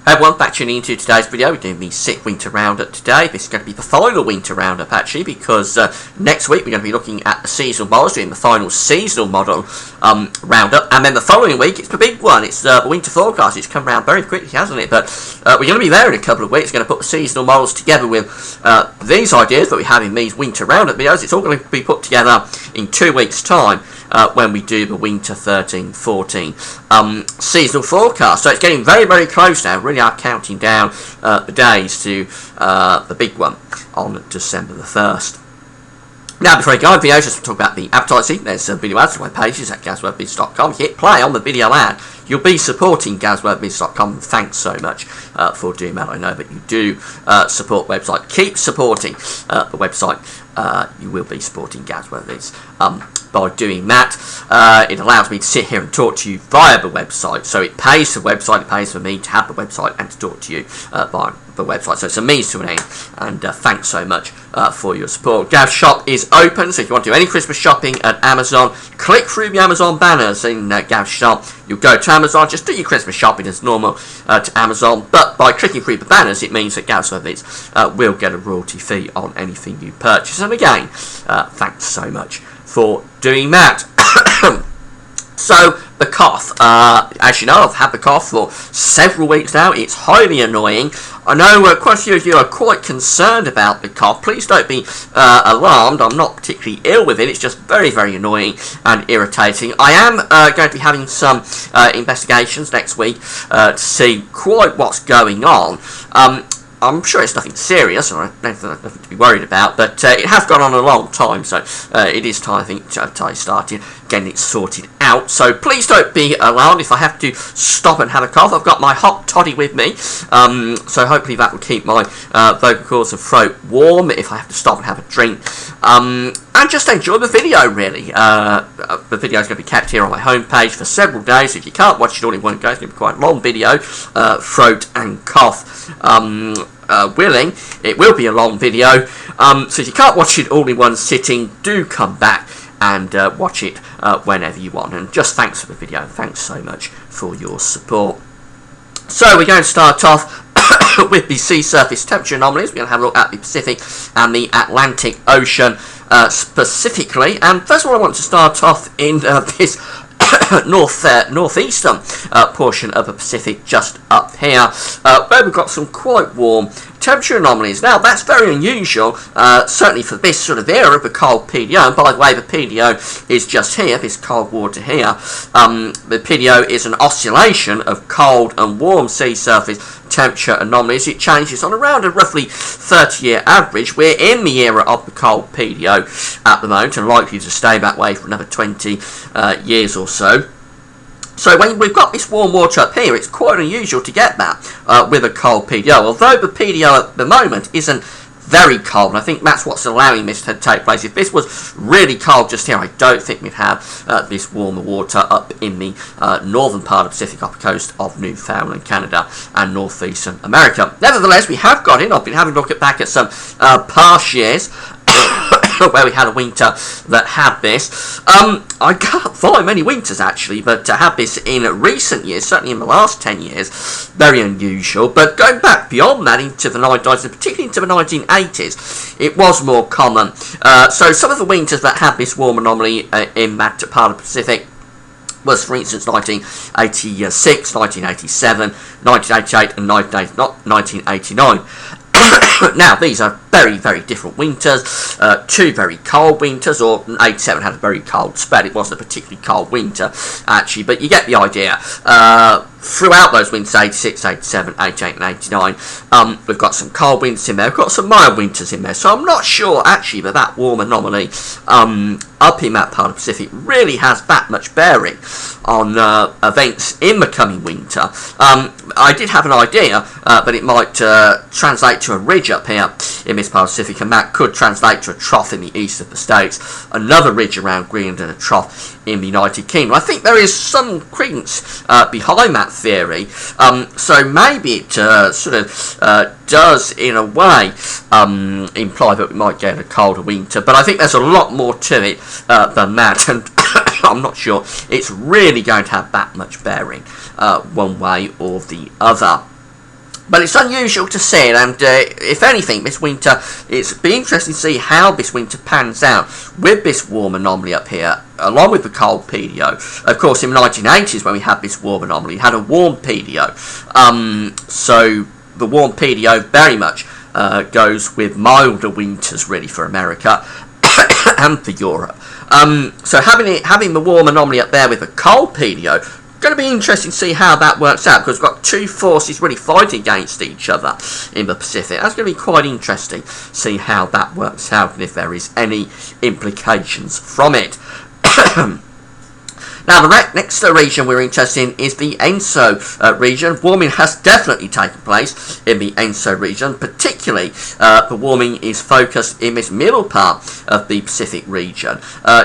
Hey everyone, back tuning into today's video. We're doing the 6th winter roundup today. This is going to be the final winter roundup actually, because next week we're going to be looking at the seasonal models, doing the final seasonal model roundup, and then the following week it's the big one. It's the winter forecast. It's come around very quickly, hasn't it? But we're going to be there in a couple of weeks. We're going to put the seasonal models together with these ideas that we have in these winter roundup videos. It's all going to be put together in 2 weeks' time. When we do the winter 13-14 seasonal forecast. So it's getting very, very close now. Really are counting down the days to the big one on December the 1st. Now, before I go on videos, just to talk about the advertising. There's video ads on my pages at GazWorthBiz.com. Hit play on the video ad. You'll be supporting GazWorthBiz.com. Thanks so much for doing that. I know that you do support the website. Keep supporting the website. You will be supporting GazWorthBiz by doing that. It allows me to sit here and talk to you via the website. So it pays the website, it pays for me to have the website and to talk to you via the website. So it's a means to an end, and thanks so much for your support. Gaz Shop is open, so if you want to do any Christmas shopping at Amazon, click through the Amazon banners in Gaz Shop. You'll go to Amazon, just do your Christmas shopping as normal to Amazon, but by clicking through the banners it means that GazWorthBiz will get a royalty fee on anything you purchase. And again, thanks so much for doing that. So, the cough. As you know, I've had the cough for several weeks now. It's highly annoying. I know quite a few of you are quite concerned about the cough. Please don't be alarmed. I'm not particularly ill with it. It's just very, very annoying and irritating. I am going to be having some investigations next week to see quite what's going on. I'm sure it's nothing serious, or nothing to be worried about, but it has gone on a long time, so it is time, I think, to start getting it sorted out. So please don't be alarmed if I have to stop and have a cough. I've got my hot toddy with me, so hopefully that will keep my vocal cords and throat warm if I have to stop and have a drink. And just enjoy the video, really. The video is going to be kept here on my homepage for several days. If you can't watch it all in one go, it's going to be quite a long video. Throat and cough willing, it will be a long video. So if you can't watch it all in one sitting, do come back and watch it whenever you want. And just thanks for the video. Thanks so much for your support. So we're going to start off with the sea surface temperature anomalies. We're going to have a look at the Pacific and the Atlantic Ocean specifically. And first of all, I want to start off in this northeastern portion of the Pacific, just up here, where we've got some quite warm temperature anomalies. Now, that's very unusual, certainly for this sort of era of the cold PDO. And by the way, the PDO is just here, this cold water here. The PDO is an oscillation of cold and warm sea surface temperature anomalies. It changes on around a roughly 30-year average. We're in the era of the cold PDO at the moment, and likely to stay that way for another 20 years or so. So when we've got this warm water up here, it's quite unusual to get that with a cold PDO. Although the PDO at the moment isn't very cold, and I think that's what's allowing this to take place. If this was really cold just here, I don't think we'd have this warmer water up in the northern part of the Pacific, off the coast of Newfoundland, Canada, and northeastern America. Nevertheless, we have got in. I've been having a look back at some past years where we had a winter that had this. I can't find many winters actually, but to have this in recent years, certainly in the last 10 years, very unusual. But going back beyond that into the 1990s, and particularly into the 1980s, it was more common. So some of the winters that had this warm anomaly in that part of the Pacific was, for instance, 1986, 1987, 1988, and 1989. Now, these are very, very different winters. Two very cold winters, or 87 had a very cold spell. It wasn't a particularly cold winter, actually, but you get the idea. Throughout those winters, 86, 87, 88, and 89, we've got some cold winters in there. We've got some mild winters in there. So I'm not sure, actually, that warm anomaly up in that part of the Pacific really has that much bearing on events in the coming winter. I did have an idea that it might translate to a ridge up here in this part of the Pacific, and that could translate to a trough in the east of the States, another ridge around Greenland, and a trough in the United Kingdom. I think there is some credence behind that theory, so maybe it sort of does, in a way, imply that we might get a colder winter, but I think there's a lot more to it than that, and I'm not sure it's really going to have that much bearing one way or the other. But it's unusual to see it, and if anything, this winter, it's be interesting to see how this winter pans out with this warm anomaly up here, along with the cold PDO. Of course, in the 1980s, when we had this warm anomaly, we had a warm PDO. So the warm PDO very much goes with milder winters, really, for America and for Europe. So having the warm anomaly up there with the cold PDO, going to be interesting to see how that works out, because we've got two forces really fighting against each other in the Pacific. That's going to be quite interesting to see how that works out and if there is any implications from it. Now, the next region we're interested in is the ENSO region. Warming has definitely taken place in the ENSO region. Particularly, the warming is focused in this middle part of the Pacific region,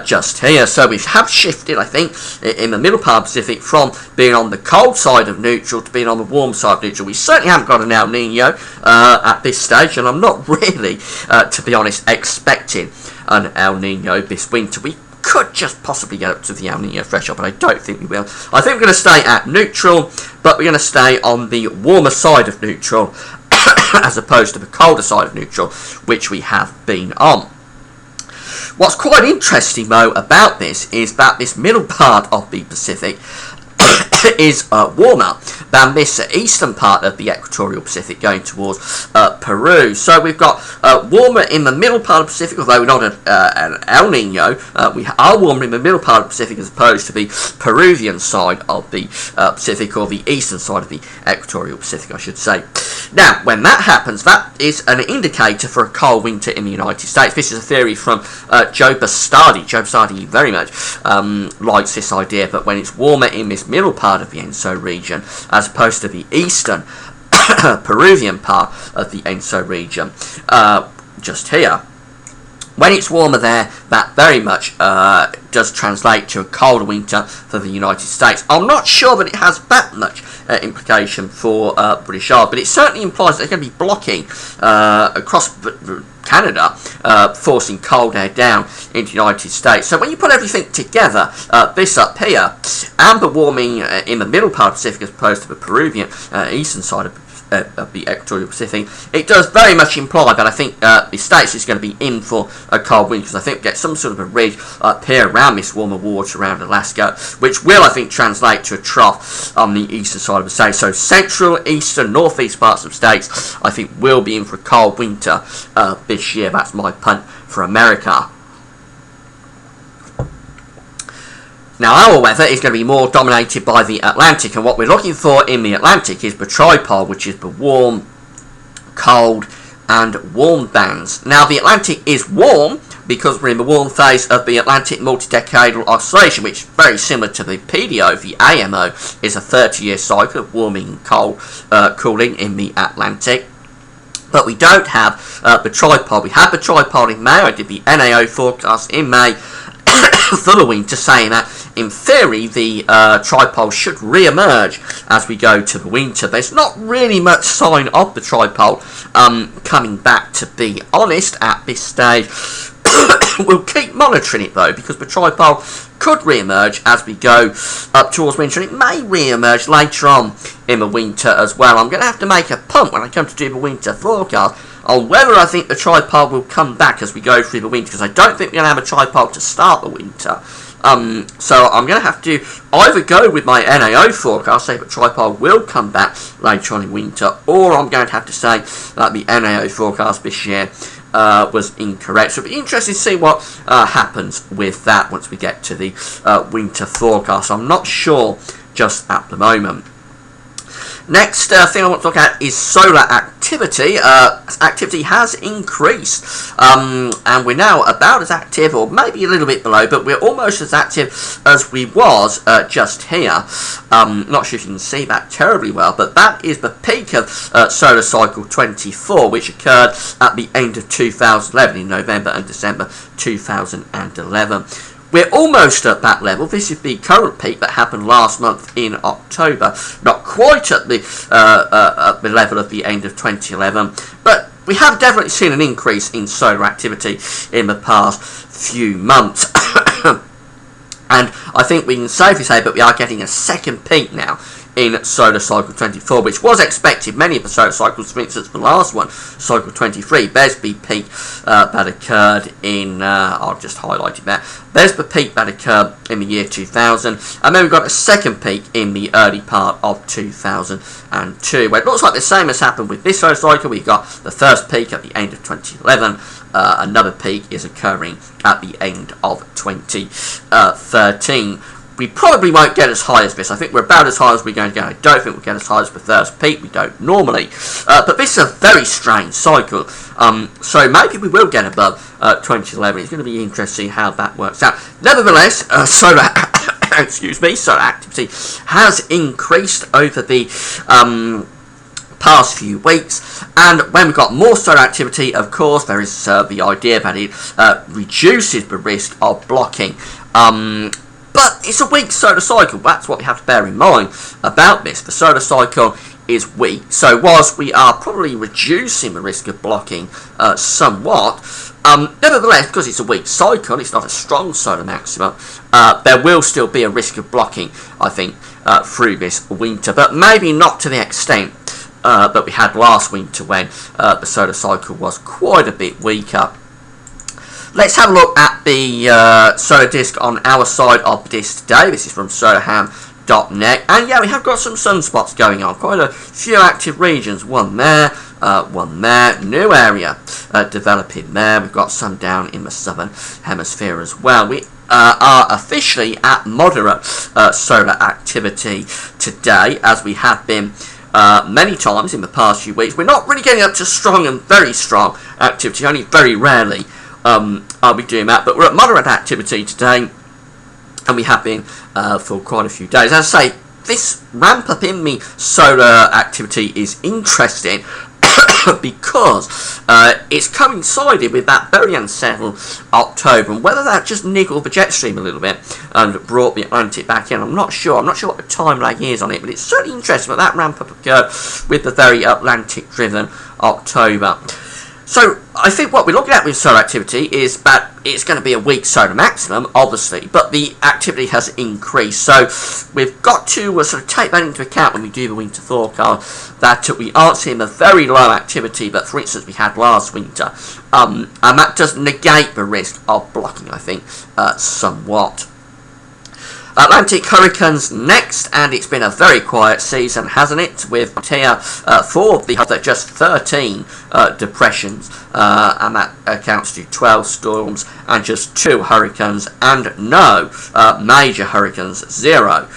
just here. So we have shifted, I think, in the middle part of the Pacific from being on the cold side of neutral to being on the warm side of neutral. We certainly haven't got an El Nino at this stage, and I'm not really, to be honest, expecting an El Nino this winter. We could just possibly get up to the El Nino threshold, but I don't think we will. I think we're going to stay at neutral, but we're going to stay on the warmer side of neutral as opposed to the colder side of neutral, which we have been on. What's quite interesting, though, about this is that this middle part of the Pacific is warmer than this eastern part of the equatorial Pacific going towards Peru. So we've got warmer in the middle part of the Pacific, although we're not an El Nino. We are warmer in the middle part of the Pacific as opposed to the Peruvian side of the Pacific, or the eastern side of the equatorial Pacific, I should say. Now, when that happens, that is an indicator for a cold winter in the United States. This is a theory from Joe Bastardi. Joe Bastardi very much likes this idea, but when it's warmer in this middle part of the ENSO region as opposed to the eastern Peruvian part of the ENSO region, just here, when it's warmer there, that very much does translate to a colder winter for the United States. I'm not sure that it has that much implication for British Isles, but it certainly implies that they're going to be blocking across Canada, forcing cold air down into the United States. So when you put everything together, this up here, and the warming in the middle part of the Pacific as opposed to the Peruvian eastern side of the equatorial Pacific, it does very much imply that I think the States is going to be in for a cold winter, because I think we get some sort of a ridge up here around this warmer water around Alaska, which will, I think, translate to a trough on the eastern side of the state. So central, eastern, northeast parts of states, I think, will be in for a cold winter this year. That's my punt for America. Now, our weather is going to be more dominated by the Atlantic, and what we're looking for in the Atlantic is the tripole, which is the warm, cold, and warm bands. Now, the Atlantic is warm because we're in the warm phase of the Atlantic multi-decadal oscillation, which is very similar to the PDO. The AMO is a 30-year cycle of warming and cold, cooling in the Atlantic. But we don't have the tripole. We had the tripole in May. I did the NAO forecast in May for the winter, saying that in theory the tripole should re-emerge as we go to the winter. There's not really much sign of the tripole coming back, to be honest, at this stage. We'll keep monitoring it, though, because the tripole could re-emerge as we go up towards winter, and it may re-emerge later on in the winter as well. I'm going to have to make a punt when I come to do the winter forecast on whether I think the tripole will come back as we go through the winter, because I don't think we're going to have a tripole to start the winter. So I'm going to have to either go with my NAO forecast, say that tripole will come back later on in winter, or I'm going to have to say that the NAO forecast this year was incorrect. So it'll be interesting to see what happens with that once we get to the winter forecast. I'm not sure just at the moment. Next thing I want to look at is solar activity. Activity has increased, and we're now about as active, or maybe a little bit below, but we're almost as active as we was just here. Not sure if you can see that terribly well, but that is the peak of solar cycle 24, which occurred at the end of 2011, in November and December 2011. We're almost at that level. This is the current peak that happened last month in October. Not quite at the level of the end of 2011, but we have definitely seen an increase in solar activity in the past few months. And I think we can safely say that we are getting a second peak now in Solar Cycle 24, which was expected. Many of the solar cycles, for instance, the last one, Cycle 23, Besby peak that occurred in, I'll just highlight it there, Besby peak that occurred in the year 2000, and then we got a second peak in the early part of 2002, where it looks like the same has happened with this solar cycle. We got the first peak at the end of 2011, another peak is occurring at the end of 2013. We probably won't get as high as this. I think we're about as high as we're going to get. I don't think we'll get as high as the first peak. We don't normally. But this is a very strange cycle. So maybe we will get above 2011. It's going to be interesting how that works out. Nevertheless, solar solar activity has increased over the past few weeks, and when we've got more solar activity, of course, there is the idea that it reduces the risk of blocking. But it's a weak solar cycle. That's what we have to bear in mind about this. The solar cycle is weak, so whilst we are probably reducing the risk of blocking somewhat, nevertheless, because it's a weak cycle, it's not a strong solar maximum, there will still be a risk of blocking, I think, through this winter, but maybe not to the extent that we had last winter when the solar cycle was quite a bit weaker. Let's have a look at the solar disk on our side of the disk today. This is from solarham.net, and yeah, we have got some sunspots going on. Quite a few active regions. One there, new area developing there. We've got some down in the southern hemisphere as well. We are officially at moderate solar activity today, as we have been many times in the past few weeks. We're not really getting up to strong and very strong activity, only very rarely I'll be doing that, but we're at moderate activity today, and we have been for quite a few days. As I say, this ramp up in the solar activity is interesting because it's coincided with that very unsettled October, and whether that just niggled the jet stream a little bit and brought the Atlantic back in, I'm not sure. I'm not sure what the time lag is on it, but it's certainly interesting that ramp up occurred with the very Atlantic driven October. So I think what we're looking at with solar activity is that it's going to be a weak solar maximum, obviously, but the activity has increased. So we've got to sort of take that into account when we do the winter forecast, that we aren't seeing the very low activity that, for instance, we had last winter. And that does negate the risk of blocking, I think, somewhat. Atlantic hurricanes next, and it's been a very quiet season, hasn't it? With here for the just 13 depressions, and that accounts to 12 storms and just 2 hurricanes, and no major hurricanes, 0,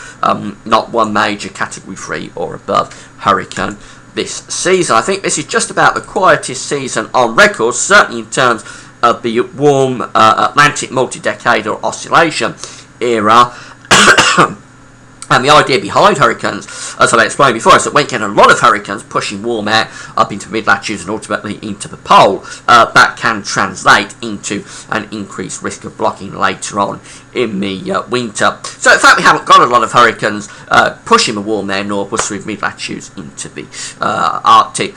not one major Category 3 or above hurricane this season. I think this is just about the quietest season on record, certainly in terms of the warm Atlantic multi-decadal oscillation era. And the idea behind hurricanes, as I explained before, is that when you get a lot of hurricanes pushing warm air up into mid-latitudes and ultimately into the pole, that can translate into an increased risk of blocking later on in the winter. So in fact, we haven't got a lot of hurricanes pushing the warm air northwards through mid-latitudes into the Arctic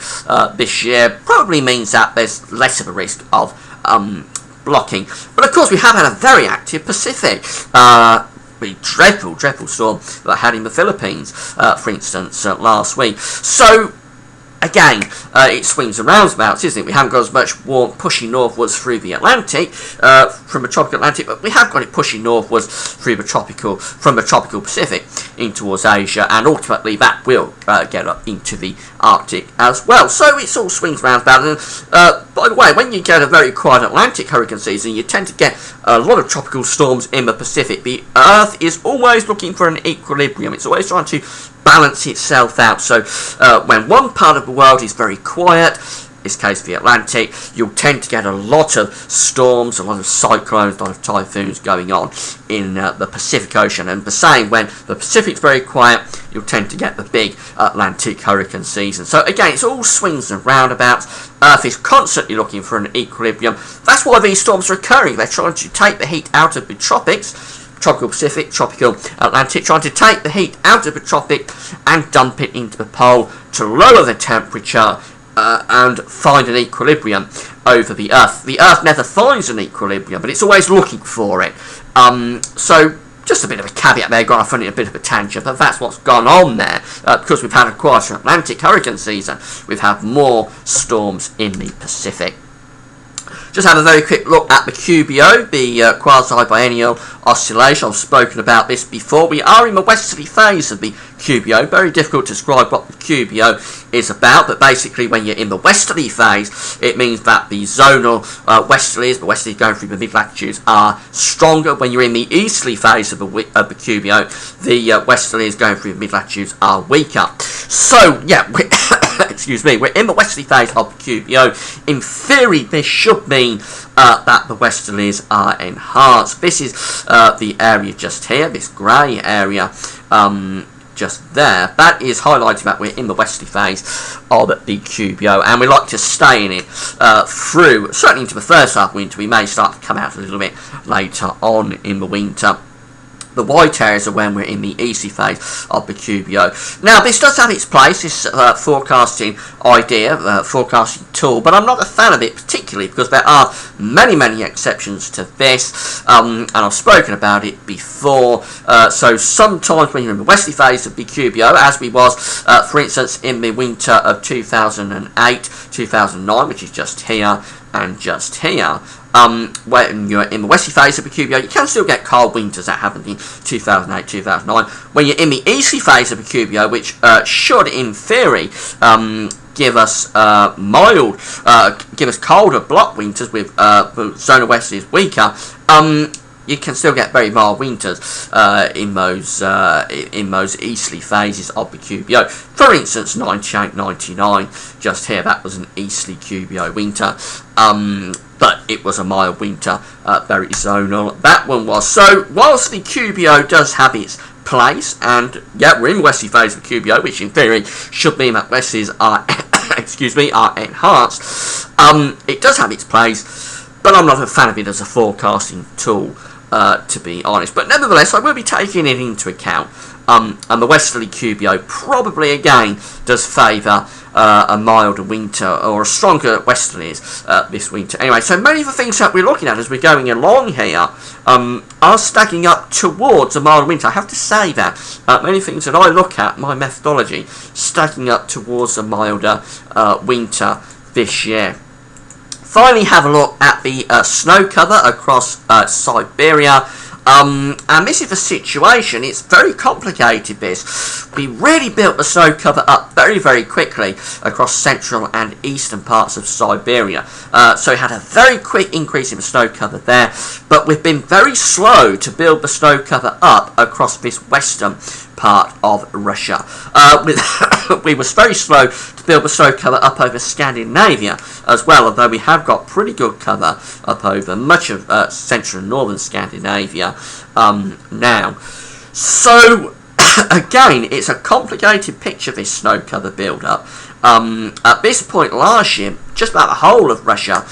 this year. Probably means that there's less of a risk of blocking. But of course, we have had a very active Pacific. The dreadful storm that I had in the Philippines, for instance, last week. So, again, it swings and roundabouts, isn't it? We haven't got as much warm pushing northwards through the Atlantic, from the tropical Atlantic, but we have got it pushing northwards through the from the tropical Pacific in towards Asia, and ultimately that will get up into the Arctic as well. So it's all swings roundabouts. And by the way, when you get a very quiet Atlantic hurricane season, you tend to get a lot of tropical storms in the Pacific. The Earth is always looking for an equilibrium. It's always trying to balance itself out. So when one part of the world is very quiet, in this case the Atlantic, you'll tend to get a lot of storms, a lot of cyclones, a lot of typhoons going on in the Pacific Ocean. And the same, when the Pacific's very quiet, you'll tend to get the big Atlantic hurricane season. So again, it's all swings and roundabouts. Earth is constantly looking for an equilibrium. That's why these storms are occurring. They're trying to take the heat out of the tropics, tropical Pacific, tropical Atlantic, trying to take the heat out of the tropic and dump it into the pole to lower the temperature and find an equilibrium over the Earth. The Earth never finds an equilibrium, but it's always looking for it. So just a bit of a caveat there, gone off on a bit of a tangent, but that's what's gone on there. Because we've had a quieter Atlantic hurricane season, we've had more storms in the Pacific. Just have a very quick look at the QBO, the quasi-biennial oscillation. I've spoken about this before. We are in the westerly phase of the QBO. Very difficult to describe what the QBO is about, but basically when you're in the westerly phase, it means that the zonal westerlies, the westerlies going through the mid-latitudes, are stronger. When you're in the easterly phase of the QBO, the westerlies going through the mid-latitudes are weaker. So, yeah, excuse me, we're in the westerly phase of the QBO. In theory, this should mean that the westerlies are enhanced. This is the area just here, this grey area, just there. That is highlighting that we're in the westerly phase of the QBO, and we like to stay in it through, certainly into the first half of winter. We may start to come out a little bit later on in the winter. The white areas are when we're in the easterly phase of the QBO. Now, this does have its place, this forecasting idea, forecasting tool, but I'm not a fan of it particularly because there are many exceptions to this, and I've spoken about it before. So sometimes when you're in the westerly phase of the QBO, as we was, for instance, in the winter of 2008-2009, which is just here and just here, when you're in the westerly phase of the QBO, you can still get cold winters. That happened in 2008-2009. When you're in the easterly phase of the QBO, which should, in theory, give us give us colder block winters with zonal westerlies weaker, you can still get very mild winters in those easterly phases of the QBO. For instance, 98-99, just here, that was an easterly QBO winter. But it was a mild winter, very zonal. That one was. So, whilst the QBO does have its place, and yeah, we're in the westerly phase of the QBO, which in theory should mean that westerlies are, are enhanced, it does have its place, but I'm not a fan of it as a forecasting tool, to be honest. But nevertheless, I will be taking it into account. And the westerly QBO probably again does favour a milder winter, or a stronger westerlies this winter. Anyway, so many of the things that we're looking at as we're going along here are stacking up towards a milder winter. I have to say that many things that I look at, my methodology, stacking up towards a milder winter this year. Finally, have a look at the snow cover across Siberia. And this is the situation. It's very complicated, this. We really built the snow cover up very quickly across central and eastern parts of Siberia. So we had a very quick increase in the snow cover there, but we've been very slow to build the snow cover up across this western part of Russia. We were very slow to build the snow cover up over Scandinavia as well, although we have got pretty good cover up over much of central and northern Scandinavia now. So, again, it's a complicated picture, this snow cover build-up. At this point last year, just about the whole of Russia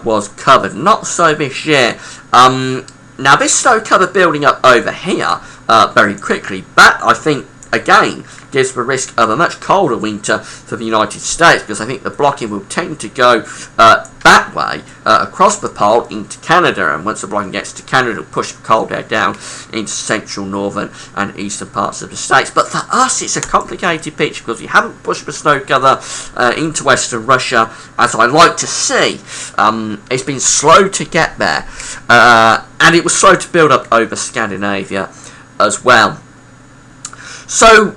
was covered. Not so this year. Now, this snow cover building up over here very quickly, that, I think, again, gives the risk of a much colder winter for the United States, because I think the blocking will tend to go that way, across the pole into Canada, and once the blocking gets to Canada, it'll push the cold air down into central, northern and eastern parts of the States. But for us, it's a complicated picture, because we haven't pushed the snow cover into western Russia, as I like to see. It's been slow to get there, and it was slow to build up over Scandinavia as well. So,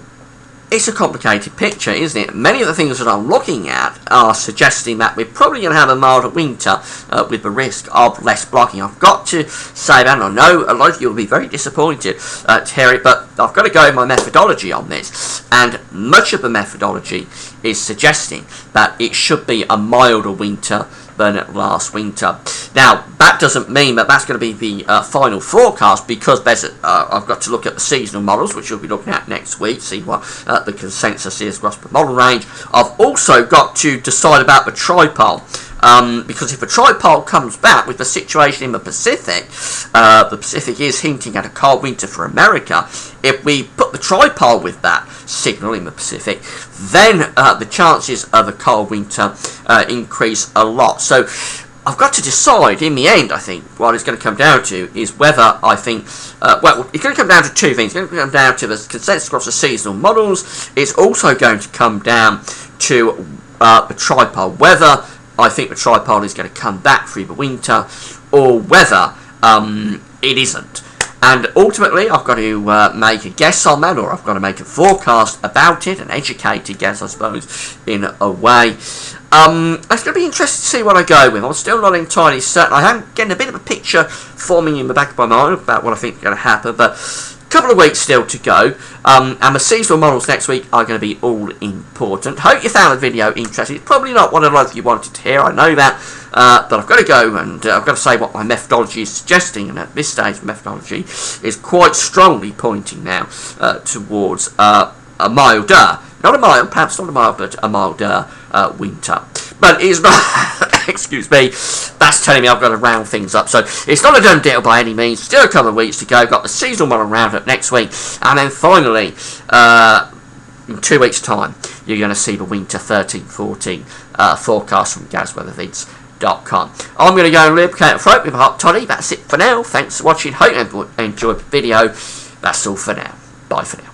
it's a complicated picture, isn't it? Many of the things that I'm looking at are suggesting that we're probably going to have a milder winter with the risk of less blocking. I've got to say that, and I know a lot of you will be very disappointed to hear it, but I've got to go in my methodology on this, and much of the methodology is suggesting that it should be a milder winter than last winter. Now, that doesn't mean that that's going to be the final forecast, because there's I've got to look at the seasonal models, which we'll be looking at next week, see what the consensus is across the model range. I've also got to decide about the tripole, because if the tripole comes back with the situation in the Pacific is hinting at a cold winter for America. If we put the tripole with that signal in the Pacific, then the chances of a cold winter increase a lot. So I've got to decide in the end, I think, what it's going to come down to is whether I think, well, it's going to come down to two things. It's going to come down to the consensus across the seasonal models. It's also going to come down to the tripod, whether I think the tripod is going to come back through the winter or whether it isn't. And ultimately, I've got to make a guess on that, or I've got to make a forecast about it, an educated guess, I suppose, in a way. It's going to be interesting to see what I go with. I'm still not entirely certain. I am getting a bit of a picture forming in the back of my mind about what I think is going to happen, but a couple of weeks still to go. And the seasonal models next week are going to be all important. Hope you found the video interesting. It's probably not what a lot of you wanted to hear, I know that. But I've got to go and I've got to say what my methodology is suggesting, and at this stage, methodology is quite strongly pointing now towards a milder, not a mild, perhaps not a mild, but a milder winter. But it's not, excuse me, that's telling me I've got to round things up. So it's not a done deal by any means. Still a couple of weeks to go. Got the seasonal model roundup next week, and then finally, in 2 weeks' time, you're going to see the winter 13-14 forecast from GazWeatherVids.com. I'm going to go and lubricate the throat with a hot toddy. That's it for now. Thanks for watching. Hope you enjoyed the video. That's all for now. Bye for now.